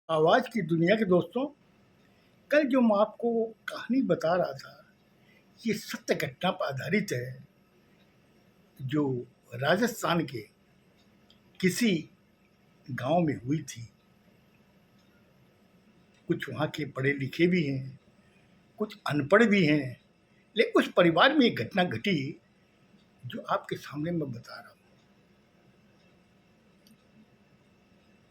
आवाज़ की दुनिया के दोस्तों, कल जो मैं आपको कहानी बता रहा था, ये सत्य घटना पर आधारित है, जो राजस्थान के किसी गांव में हुई थी। कुछ वहाँ के पढ़े-लिखे भी हैं, कुछ अनपढ़ भी हैं, लेकिन उस परिवार में एक घटना घटी, जो आपके सामने मैं बता रहा हूँ।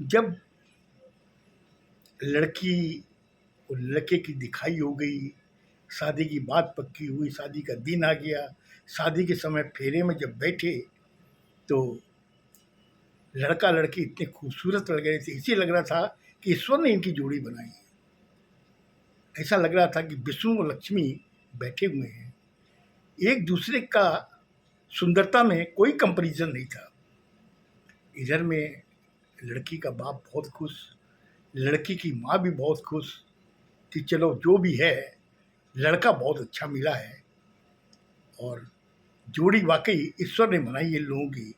जब लड़की और लड़के की दिखाई हो गई, शादी की बात पक्की हुई, शादी का दिन आ गया, शादी के समय फेरे में जब बैठे, तो लड़का लड़की इतने खूबसूरत लग रहे थे, इसे लग रहा था कि ईश्वर ने इनकी जोड़ी बनाई है। ऐसा लग रहा था कि विष्णु और लक्ष्मी बैठे हुए हैं। एक दूसरे का सुंदरता में कोई कंपैरिजन नहीं था। इधर में लड़की का बाप बहुत खुश, लड़की की माँ भी बहुत खुश कि चलो जो भी है, लड़का बहुत अच्छा मिला है और जोड़ी वाकई ईश्वर ने बनाई है लोगों की।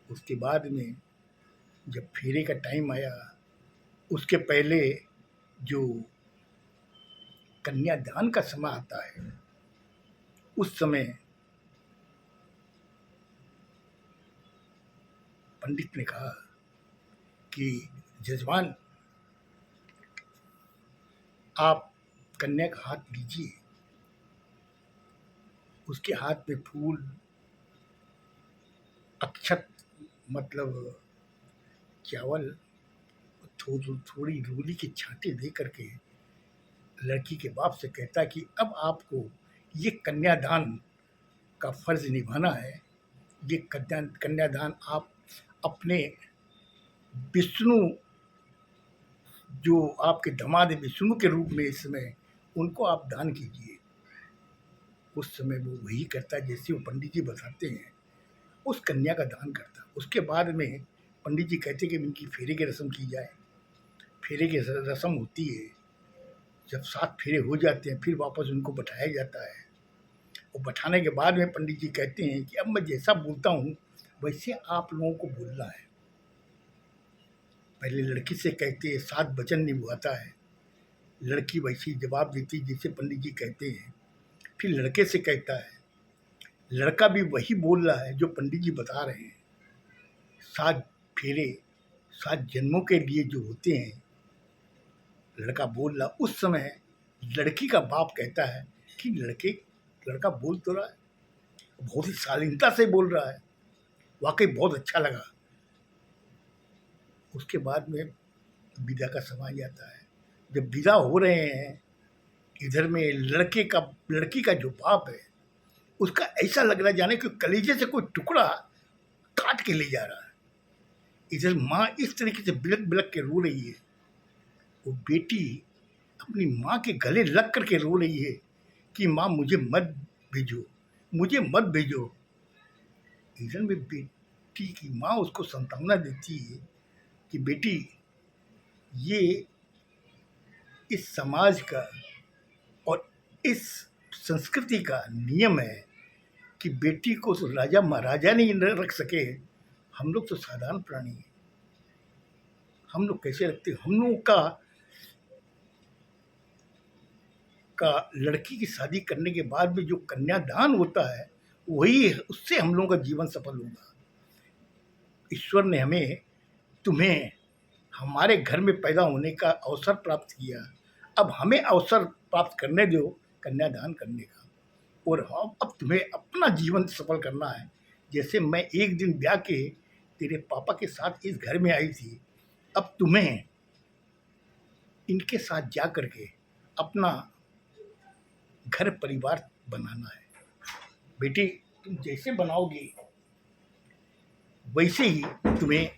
उसके बाद में जब फेरे का टाइम आया, उसके पहले जो कन्यादान का समय आता है, उस समय पंडित ने कहा कि जजमान, आप कन्या का हाथ लीजिए। उसके हाथ में फूल, अक्षत मतलब चावल, थोड़ी रोली की छांटे दे करके लड़की के बाप से कहता कि अब आपको ये कन्यादान का फर्ज निभाना है। ये कन्यादान आप अपने विष्णु, जो आपके दामाद विष्णु के रूप में इस समय उनको आप दान कीजिए। उस समय वो वही करता जैसे वो पंडित जी बताते हैं, उस कन्या का दान करता। उसके बाद में पंडित जी कहते कि इनकी फेरे की रस्म की जाए। फेरे की रस्म होती है, जब 7 फेरे हो जाते हैं फिर वापस उनको बैठाया जाता है। और बैठाने के बाद में पंडित जी कहते हैं कि अब मैं जैसा बोलता हूँ वैसे आप लोगों को बोलना है। पहले लड़की से कहते हैं, 7 वचन निभाता है, लड़की वैसी जवाब देती जैसे पंडित जी कहते हैं। फिर लड़के से कहता है, लड़का भी वही बोल रहा है जो पंडित जी बता रहे हैं। 7 फेरे 7 जन्मों के लिए जो होते हैं, लड़का बोल रहा। उस समय लड़की का बाप कहता है कि लड़का बोल तो रहा है, बहुत ही शालीनता से बोल रहा है, वाकई बहुत अच्छा लगा। उसके बाद में विदा का समय आता है। जब विदा हो रहे हैं, इधर में लड़की का जो बाप है, उसका ऐसा लग रहा है जाने कि कलेजे से कोई टुकड़ा काट के ले जा रहा है। इधर माँ इस तरीके से बिलक बिलक के रो रही है। वो बेटी अपनी माँ के गले लग करके रो रही है कि माँ मुझे मत भेजो, मुझे मत भेजो। इधर में बेटी की माँ उसको सांत्वना देती है कि बेटी, ये इस समाज का और इस संस्कृति का नियम है कि बेटी को तो राजा महाराजा नहीं रख सके। हम लोग तो साधारण प्राणी हैं, हम लोग कैसे रखते हैं? हम लोगों का लड़की की शादी करने के बाद में जो कन्यादान होता है, वही है, उससे हम लोगों का जीवन सफल होगा। ईश्वर ने तुम्हें हमारे घर में पैदा होने का अवसर प्राप्त किया। अब हमें अवसर प्राप्त करने दो कन्यादान करने का, और हम अब तुम्हें अपना जीवन सफल करना है। जैसे मैं एक दिन ब्याह के तेरे पापा के साथ इस घर में आई थी, अब तुम्हें इनके साथ जा करके अपना घर परिवार बनाना है। बेटी, तुम जैसे बनाओगी वैसे ही तुम्हें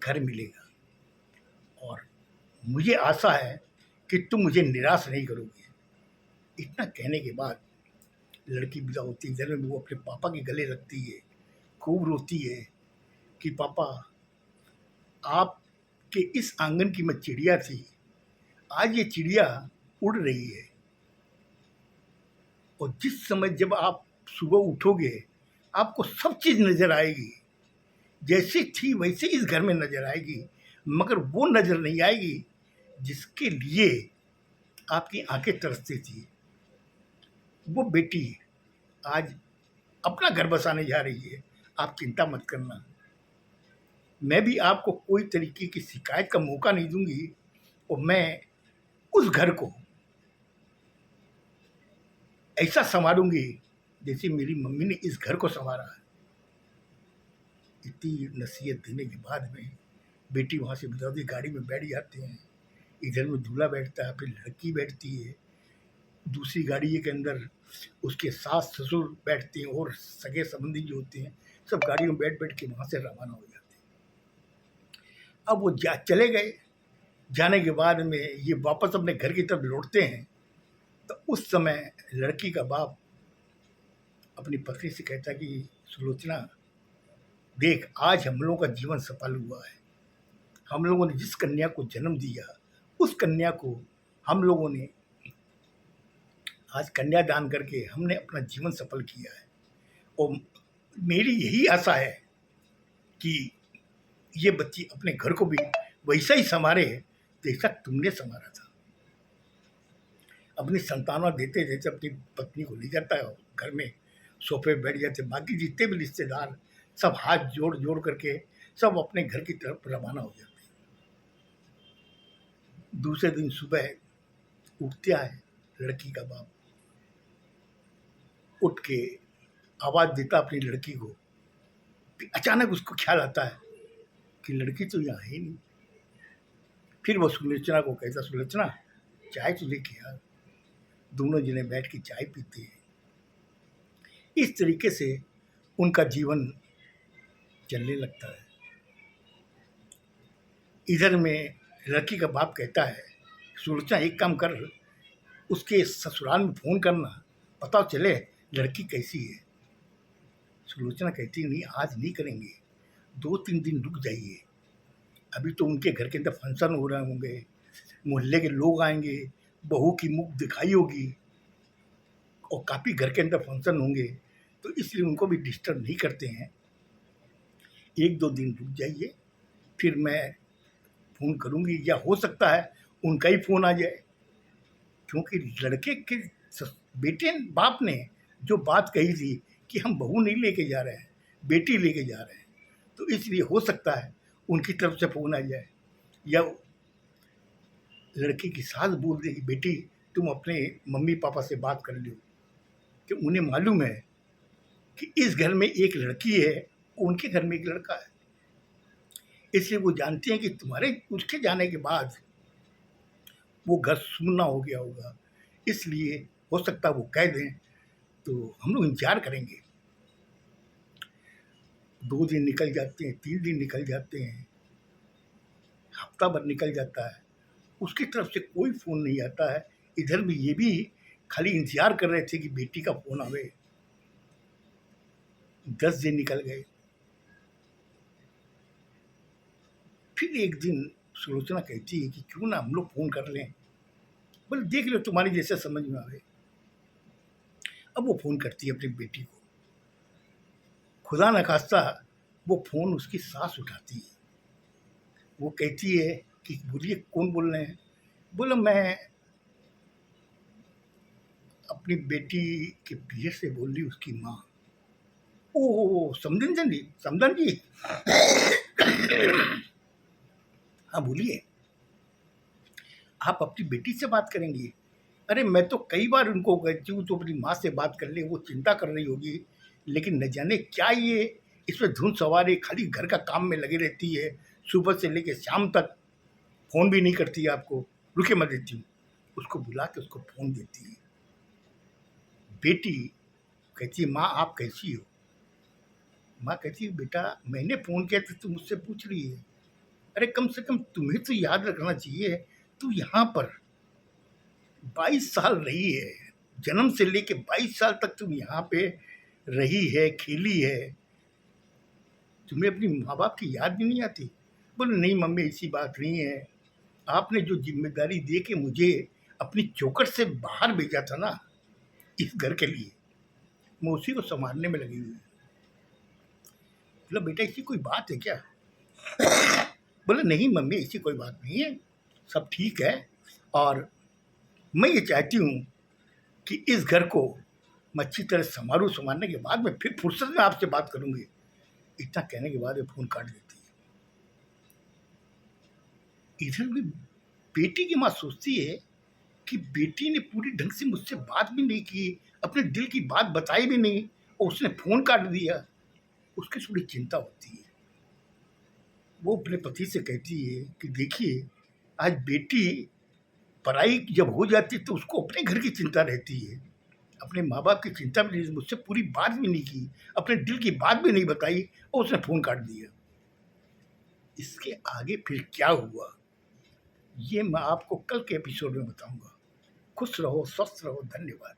घर मिलेगा, और मुझे आशा है कि तुम मुझे निराश नहीं करोगे। इतना कहने के बाद लड़की विदा होती है। इधर में वो अपने पापा के गले लगती है, खूब रोती है कि पापा, आपके इस आंगन की मैं चिड़िया थी, आज ये चिड़िया उड़ रही है। और जिस समय जब आप सुबह उठोगे, आपको सब चीज़ नज़र आएगी, जैसी थी वैसे इस घर में नज़र आएगी। मगर वो नज़र नहीं आएगी जिसके लिए आपकी आंखें तरसती थी। वो बेटी आज अपना घर बसाने जा रही है, आप चिंता मत करना। मैं भी आपको कोई तरीके की शिकायत का मौका नहीं दूंगी और मैं उस घर को ऐसा संभालूंगी जैसे मेरी मम्मी ने इस घर को संभाला है। इतनी नसीहत देने के बाद में बेटी वहाँ से बता गाड़ी में बैठ जाते हैं। इधर में दूल्हा बैठता है, फिर लड़की बैठती है, दूसरी गाड़ी के अंदर उसके सास ससुर बैठते हैं और सगे संबंधी जो होते हैं सब गाड़ी में बैठ बैठ के वहाँ से रवाना हो जाते हैं। अब वो चले गए। जाने के बाद में ये वापस अपने घर की तरफ लौटते हैं तो उस समय लड़की का बाप अपनी पत्नी से कहता कि सुलोचना, देख आज हम लोगों का जीवन सफल हुआ है। हम लोगों ने जिस कन्या को जन्म दिया उस कन्या को हम लोगों ने आज कन्यादान करके हमने अपना जीवन सफल किया है और मेरी यही आशा है कि ये बच्ची अपने घर को भी वैसा ही संभाले जैसा तुमने संभाला था। अपनी संतानों देते देते अपनी पत्नी को ले जाता है, घर में सोफे बैठ जाते, बाकी जितने भी रिश्तेदार सब हाथ जोड़ जोड़ करके सब अपने घर की तरफ रवाना हो जाते हैं। दूसरे दिन सुबह उठता है लड़की का बाप, उठ के आवाज़ देता अपनी लड़की को। अचानक उसको ख्याल आता है कि लड़की तो यहाँ है नहीं। फिर वो सुलोचना को कहता, सुलोचना चाय तो लेके आ। दोनों जने बैठ के चाय पीते हैं। इस तरीके से उनका जीवन चलने लगता है। इधर में लड़की का बाप कहता है, सुलोचना एक काम कर, उसके ससुराल में फ़ोन करना, पता चले लड़की कैसी है। सुलोचना कहती नहीं, आज नहीं करेंगे, 2-3 दिन रुक जाइए। अभी तो उनके घर के अंदर फंक्शन हो रहे होंगे, मोहल्ले के लोग आएंगे, बहू की मुख दिखाई होगी और काफ़ी घर के अंदर फंक्शन होंगे, तो इसलिए उनको भी डिस्टर्ब नहीं करते हैं। 1-2 दिन रुक जाइए, फिर मैं फ़ोन करूँगी, या हो सकता है उनका ही फ़ोन आ जाए। क्योंकि लड़के के बेटे बाप ने जो बात कही थी कि हम बहू नहीं लेके जा रहे हैं, बेटी लेके जा रहे हैं, तो इसलिए हो सकता है उनकी तरफ से फ़ोन आ जाए, या लड़की की सास बोल देगी, बेटी तुम अपने मम्मी पापा से बात कर लो, कि उन्हें मालूम है कि इस घर में एक लड़की है, उनके घर में एक लड़का है। इसलिए वो जानते हैं कि तुम्हारे उसके जाने के बाद वो घर सूना हो गया होगा, इसलिए हो सकता है वो कह दें, तो हम लोग इंतजार करेंगे। 2 दिन निकल जाते हैं, 3 दिन निकल जाते हैं, हफ्ता भर निकल जाता है, उसकी तरफ से कोई फ़ोन नहीं आता है। इधर भी ये भी खाली इंतजार कर रहे थे कि बेटी का फ़ोन आवे। 10 दिन निकल गए। फिर एक दिन सुलोचना कहती है कि क्यों ना हम लोग फ़ोन कर लें, बोले देख लो तुम्हारी जैसे समझ में आवे। अब वो फ़ोन करती है अपनी बेटी को। खुदा न खास्ता वो फ़ोन उसकी सास उठाती है। वो कहती है कि बोलिए कौन बोल रहे हैं। बोला मैं अपनी बेटी के पीछे से बोल रही, उसकी माँ। ओ समधन जी, समधन जी। हाँ बोलिए, आप अपनी बेटी से बात करेंगी? अरे मैं तो कई बार उनको कहती हूँ तो अपनी माँ से बात कर ले, वो चिंता कर रही होगी, लेकिन न जाने क्या ये इसमें धुन सवार है, खाली घर का काम में लगी रहती है, सुबह से लेकर शाम तक फ़ोन भी नहीं करती है आपको। रुके मैं देती हूँ। उसको बुला के उसको फ़ोन देती है। बेटी कहती है माँ आप कैसी हो? माँ कहती है बेटा मैंने फ़ोन किया तो तुम मुझसे पूछ रही है। अरे कम से कम तुम्हें तो याद रखना चाहिए, तू यहाँ पर 22 साल रही है, जन्म से लेके 22 साल तक तुम यहाँ पे रही है, खेली है, तुम्हें अपनी माँ बाप की याद भी नहीं आती? बोले नहीं मम्मी ऐसी बात नहीं है, आपने जो जिम्मेदारी दे के मुझे अपनी चौखट से बाहर भेजा था ना इस घर के लिए, मैं उसी को संभालने में लगी हुई। बोला बेटा ऐसी कोई बात है क्या? बोले नहीं मम्मी ऐसी कोई बात नहीं है, सब ठीक है, और मैं ये चाहती हूँ कि इस घर को मैं अच्छी तरह संभालने के बाद मैं फिर फुर्सत में आपसे बात करूँगी। इतना कहने के बाद ये फ़ोन काट देती है। इधर भी बेटी की माँ सोचती है कि बेटी ने पूरी ढंग से मुझसे बात भी नहीं की, अपने दिल की बात बताई भी नहीं, और उसने फ़ोन काट दिया। उसकी थोड़ी चिंता होती है। वो अपने पति से कहती है कि देखिए, आज बेटी पढ़ाई जब हो जाती है तो उसको अपने घर की चिंता रहती है, अपने माँ बाप की चिंता भी नहीं, मुझसे पूरी बात भी नहीं की, अपने दिल की बात भी नहीं बताई, और उसने फ़ोन काट दिया। इसके आगे फिर क्या हुआ, ये मैं आपको कल के एपिसोड में बताऊंगा। खुश रहो, स्वस्थ रहो, धन्यवाद।